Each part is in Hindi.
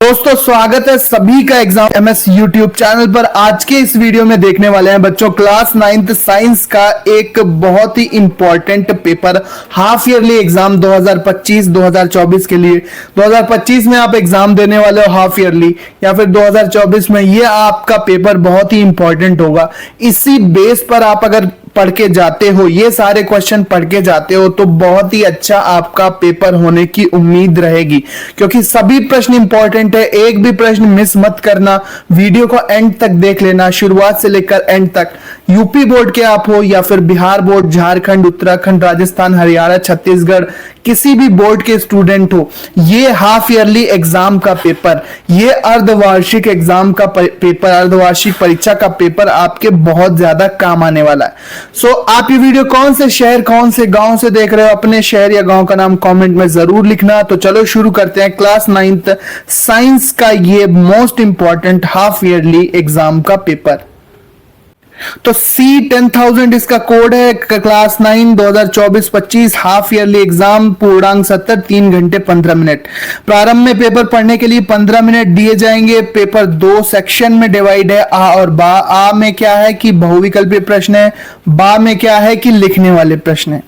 दोस्तों स्वागत है सभी का एग्जाम एमएस यूट्यूब चैनल पर। आज के इस वीडियो में देखने वाले हैं बच्चों क्लास 9th साइंस का एक बहुत ही important paper half yearly exam 2025-2024 के लिए। 2025 में आप एग्जाम देने वाले हो हाफ ईयरली या फिर 2024 में, ये आपका पेपर बहुत ही इंपॉर्टेंट होगा। इसी बेस पर आप अगर पढ़ के जाते हो, ये सारे क्वेश्चन पढ़ के जाते हो तो बहुत ही अच्छा आपका पेपर होने की उम्मीद रहेगी, क्योंकि सभी प्रश्न इंपॉर्टेंट है। एक भी प्रश्न मिस मत करना, वीडियो को एंड तक देख लेना, शुरुआत से लेकर एंड तक। यूपी बोर्ड के आप हो या फिर बिहार बोर्ड, झारखंड, उत्तराखंड, राजस्थान, हरियाणा, छत्तीसगढ़, किसी भी बोर्ड के स्टूडेंट हो, ये हाफ ईयरली एग्जाम का पेपर, ये अर्धवार्षिक एग्जाम का पेपर, अर्धवार्षिक परीक्षा का पेपर आपके बहुत ज्यादा काम आने वाला है। सो आप ये वीडियो कौन से शहर, कौन से गांव से देख रहे हो, अपने शहर या गांव का नाम कमेंट में जरूर लिखना। तो चलो शुरू करते हैं क्लास 9th साइंस का ये most important half yearly exam का पेपर। तो C10000 इसका कोड है। क्लास 9 2024-25 हाफ ईयरली एग्जाम, पूर्णांक 70, 3 घंटे 15 मिनट। प्रारंभ में पेपर पढ़ने के लिए 15 मिनट दिए जाएंगे। पेपर 2 सेक्शन में डिवाइड है, आ और बा। आ में क्या है कि बहुविकल्पीय प्रश्न है, बा में क्या है कि लिखने वाले प्रश्न है।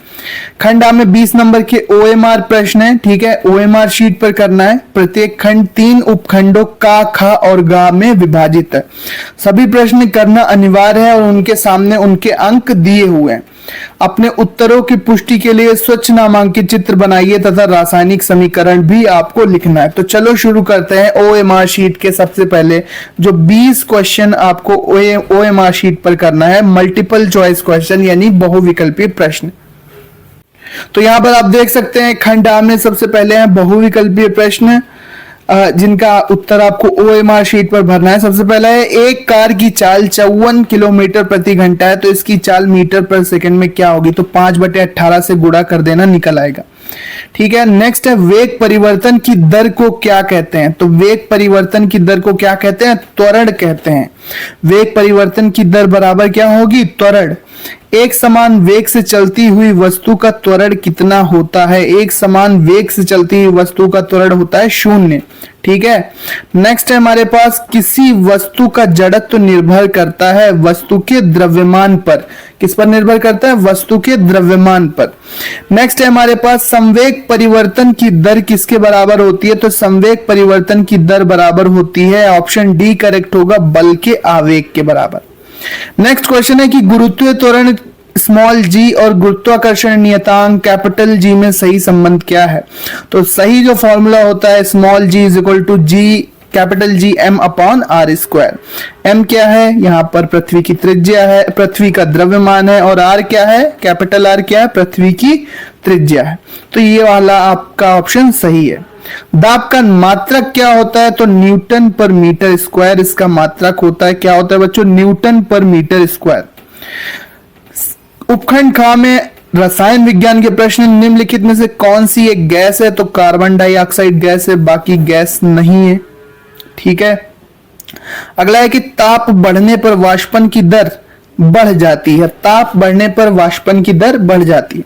खंड आ में 20 नंबर के OMR प्रश्न है, ठीक है, OMR शीट पर करना है। प्रत्येक खंड 3 उपखंडों का, ख और गा में विभाजित है। सभी प्रश्न करना अनिवार्य है और उनके सामने उनके अंक दिए हुए हैं। अपने उत्तरों की पुष्टि के लिए स्वच्छ नामांकित चित्र बनाइए तथा रासायनिक समीकरण भी आपको लिखना है। तो चलो शुरू करते हैं। OMR शीट के सबसे पहले जो 20 क्वेश्चन आपको OMR शीट पर करना है, मल्टीपल चॉइस क्वेश्चन यानी बहुविकल्पीय प्रश्न। तो यहां पर आप देख सकते हैं खंड आ में सबसे पहले है बहुविकल्पीय प्रश्न, जिनका उत्तर आपको OMR शीट पर भरना है। सबसे पहला है, एक कार की चाल 54 किलोमीटर प्रति घंटा है, तो इसकी चाल मीटर पर सेकंड में क्या होगी? तो 5/18 से गुणा कर देना, निकल आएगा। ठीक है, नेक्स्ट है, वेग परिवर्तन की दर को क्या कहते हैं? तो वेग परिवर्तन की दर को क्या कहते हैं? त्वरण कहते हैं। वेग परिवर्तन की दर बराबर क्या होगी? त्वरण। एक समान वेग से चलती हुई वस्तु का त्वरण कितना होता है? एक समान वेग से चलती हुई वस्तु का त्वरण होता है 0। ठीक है, नेक्स्ट है हमारे पास, किसी वस्तु का जड़त्व निर्भर करता है वस्तु के द्रव्यमान पर। किस पर निर्भर करता है? वस्तु के द्रव्यमान पर। नेक्स्ट है हमारे पास, संवेग परिवर्तन की दर किसके बराबर होती है? तो संवेग परिवर्तन की दर बराबर होती है, ऑप्शन डी करेक्ट होगा, बल के आवेग के बराबर। नेक्स्ट क्वेश्चन है कि गुरुत्वीय त्वरण स्मॉल जी और गुरुत्वाकर्षण नियतांक कैपिटल जी में सही संबंध क्या है? तो सही जो फॉर्मूला होता है, small G is equal to G capital G m/r²। m क्या है? यहां पर पृथ्वी की त्रिज्या है, पृथ्वी का द्रव्यमान है, और r क्या है? कैपिटल R क्या है? पृथ्वी की त्रिज्या है। तो ये वाला आपका ऑप्शन सही है। दाब का मात्रक क्या होता है? तो न्यूटन पर मीटर स्क्वायर इसका मात्रक होता है। क्या होता है बच्चों? न्यूटन पर मीटर स्क्वायर। उपखंड खा में रसायन विज्ञान के प्रश्न, निम्नलिखित में से कौन सी एक गैस है? तो कार्बन डाइऑक्साइड गैस है, बाकी गैस नहीं है। ठीक है, अगला है कि ताप बढ़ने पर वाष्पन की दर बढ़ जाती है। ताप बढ़ने पर वाष्पन की दर बढ़ जाती है।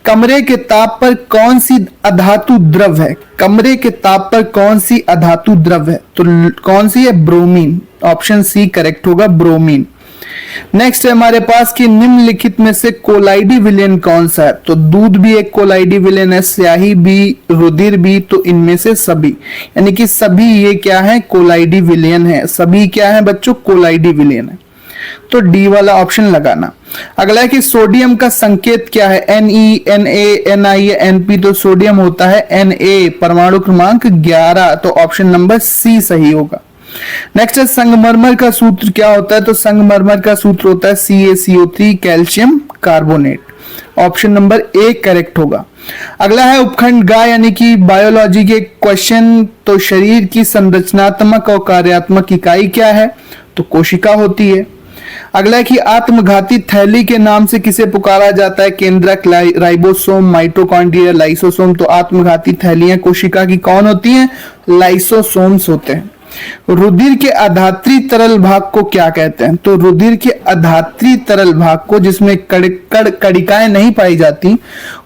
कमरे के ताप पर कौन सी अधातु द्रव है? कमरे के ताप पर कौन सी अधातु द्रव है? तो कौन सी है? ब्रोमीन। ऑप्शन सी करेक्ट होगा, ब्रोमीन। नेक्स्ट है हमारे पास कि निम्नलिखित में से कोलाइडी विलयन कौन सा है? तो दूध भी एक कोलाइडी विलयन है, स्याही भी, रुधिर भी, तो इनमें से सभी, यानी कि सभी ये क्या है? कोलाइडी विलयन है। सभी क्या है बच्चों? कोलाइडी विलयन है। तो डी वाला ऑप्शन लगाना। अगला है कि सोडियम का संकेत क्या है? Ne, Na, Ni या Np? तो सोडियम होता है Na, परमाणु क्रमांक 11, तो ऑप्शन नंबर सी सही होगा। नेक्स्ट है, संगमरमर का सूत्र क्या होता है? तो संगमरमर का सूत्र होता है CaCO3 calcium carbonate. Option number A correct होगा। अगला है उपखंड गा यानी कि बायोलॉजी के क्वेश्चन। तो शरीर की संरचनात्मक और कार्यात्मक इकाई क्या है? तो कोशिका होती है। अगला है कि आत्मघाती थैली के नाम से किसे पुकारा जाता है? केंद्रक, राइबोसोम, माइटोकॉन्ड्रिया, लाइसोसोम। तो आत्मघाती थैलियां कोशिका की कौन होती हैं? लाइसोसोम्स होते हैं। रुधिर के अधात्री तरल भाग को क्या कहते हैं? तो रुधिर के अधात्री तरल भाग को, जिसमें कणिकाएं नहीं पाई जाती,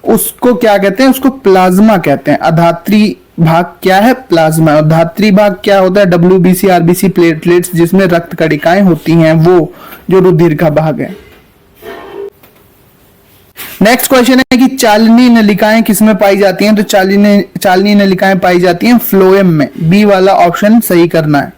उसको क्या कहते हैं? उसको प्लाज्मा कहते हैं। अधात्री भाग क्या है? प्लाज्मा। और धात्री भाग क्या होता है? WBC, RBC, प्लेटलेट्स, जिसमें रक्त कणिकाएं होती हैं, वो जो रुधिर का भाग है। नेक्स्ट क्वेश्चन है कि चालनीय नलिकाएं किसमें पाई जाती हैं? तो चालनीय नलिकाएं पाई जाती हैं फ्लोएम में। बी वाला ऑप्शन सही करना है।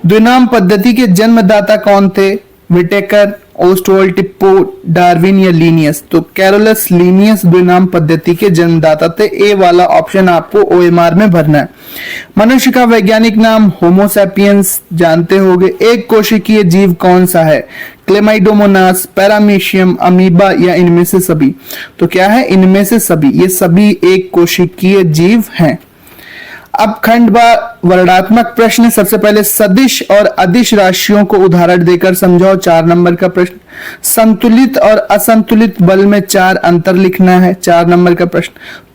द्विनाम पद्धति के जन्मदाता कौन थे? विटेकर, ओस्टवाल्ड, टिप्पो, डार्विन या लीनियस? तो कैरोलस लीनियस द्विनाम पद्धति के जन्मदाता थे। ए वाला ऑप्शन आपको OMR में भरना है। मनुष्य का वैज्ञानिक नाम होमोसैपियंस, जानते होंगे। एक कोशिकीय जीव कौन सा है? क्लेमाइडोमोनास, पैरामीशियम, अमीबा या इनमें से सभी? तो क्या है? इनमें से सभी। ये सभी एक कोशिकीय जीव हैं। अब खंड वर्णात्मक प्रश्न। सबसे पहले सदिश और अदिश राशियों को उदाहरण देकर समझाओ। 4 नंबर का प्रश्न। संतुलित और असंतुलित बल में 4 अंतर लिखना है। 4 नंबर का प्रश्न।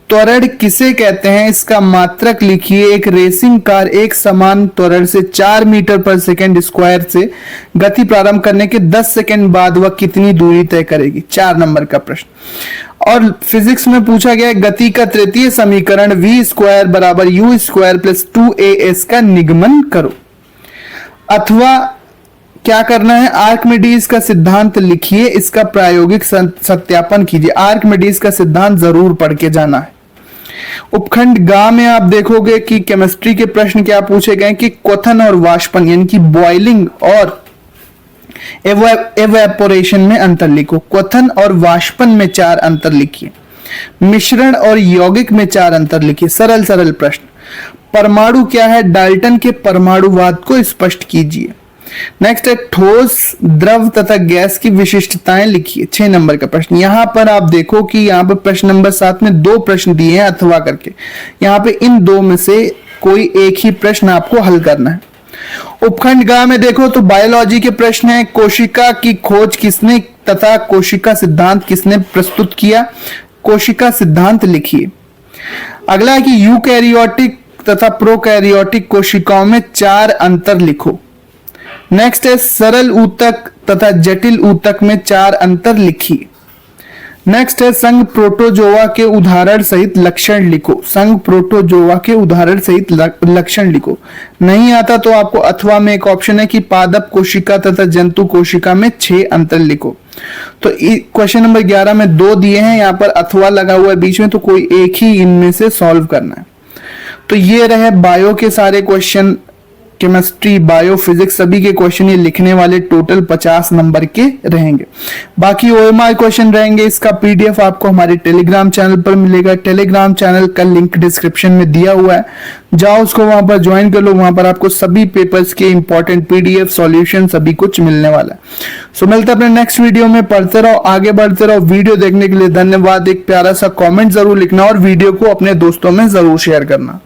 त्वरण किसे कहते हैं? इसका मात्रक लिखिए। एक रेसिंग कार एक समान त्वरण से 4 मीटर पर सेकंड स्क्वायर से गति प्रारंभ करने के 10 सेकंड बाद वह कितनी दूरी तय करेगी? 4 नंबर का प्रश्न। और फिजिक्स में पूछा गया है गति का तृतीय समीकरण v² बराबर u² प्लस 2as का निगमन करो। अथवा क्या करना है? आर्किमिडीज का सिद्धांत लिखिए, इसका प्रायोगिक सत्यापन कीजिए। आर्किमिडीज का सिद्धांत जरूर पढ़ के जाना है। उपखंड ग में आप देखोगे कि केमिस्ट्री के प्रश्न क्या पूछे गए कि क्वथन और वाष्पन यानी कि बॉइलिंग और एवेपोरेशन में अंतर लिखो। क्वथन और वाष्पन में 4 अंतर लिखिए। मिश्रण और यौगिक में 4 अंतर लिखिए। सरल सरल प्रश्न। परमाणु क्या है? डाल्टन के परमाणुवाद को स्पष्ट कीजिए। नेक्स्ट है ठोस, द्रव तथा गैस की विशिष्टताएं लिखिए। 6 नंबर का प्रश्न। यहां पर आप देखो कि यहां पर प्रश्न नंबर 7 में 2 प्रश्न दिए हैं अथवा करके। यहां पे इन 2 में से कोई एक ही प्रश्न आपको हल करना है। उपखंड ग में देखो तो बायोलॉजी के प्रश्न है। कोशिका की खोज किसने तथा कोशिका सिद्धांत किसने प्रस्तुत किया? कोशिका सिद्धांत लिखिए। अगला है कि यूकैरियोटिक तथा प्रोकैरियोटिक कोशिकाओं में 4 अंतर लिखो। नेक्स्ट है सरल ऊतक तथा जटिल ऊतक में 4 अंतर लिखिए। नेक्स्ट है संघ प्रोटोजोआ के उदाहरण सहित लक्षण लिखो। संघ प्रोटोजोआ के उदाहरण सहित लक्षण लिखो। नहीं आता तो आपको अथवा में एक ऑप्शन है कि पादप कोशिका तथा जंतु कोशिका में 6 अंतर लिखो। तो क्वेश्चन नंबर 11 में 2 दिए हैं, यहाँ पर अथवा लगा हुआ है बीच में, तो कोई एक ही इनमें से सॉल्व करना है। तो ये रहे बायो के सारे क्वेश्चन। केमिस्ट्री, बायो, फिजिक्स सभी के क्वेश्चन ये लिखने वाले टोटल 50 नंबर के रहेंगे। बाकी OMR क्वेश्चन रहेंगे। इसका PDF आपको हमारे टेलीग्राम चैनल पर मिलेगा। टेलीग्राम चैनल का लिंक डिस्क्रिप्शन में दिया हुआ है, जाओ उसको वहां पर ज्वाइन कर लो। वहां पर आपको सभी पेपर्स के इंपॉर्टेंट PDF, सॉल्यूशन सभी कुछ मिलने वाला है। सो मिलते हैं अपने नेक्स्ट वीडियो में। पढ़ते रहो, आगे बढ़ते रहो। वीडियो देखने के लिए धन्यवाद। एक प्यारा सा कॉमेंट जरूर लिखना और वीडियो को अपने दोस्तों में जरूर शेयर करना।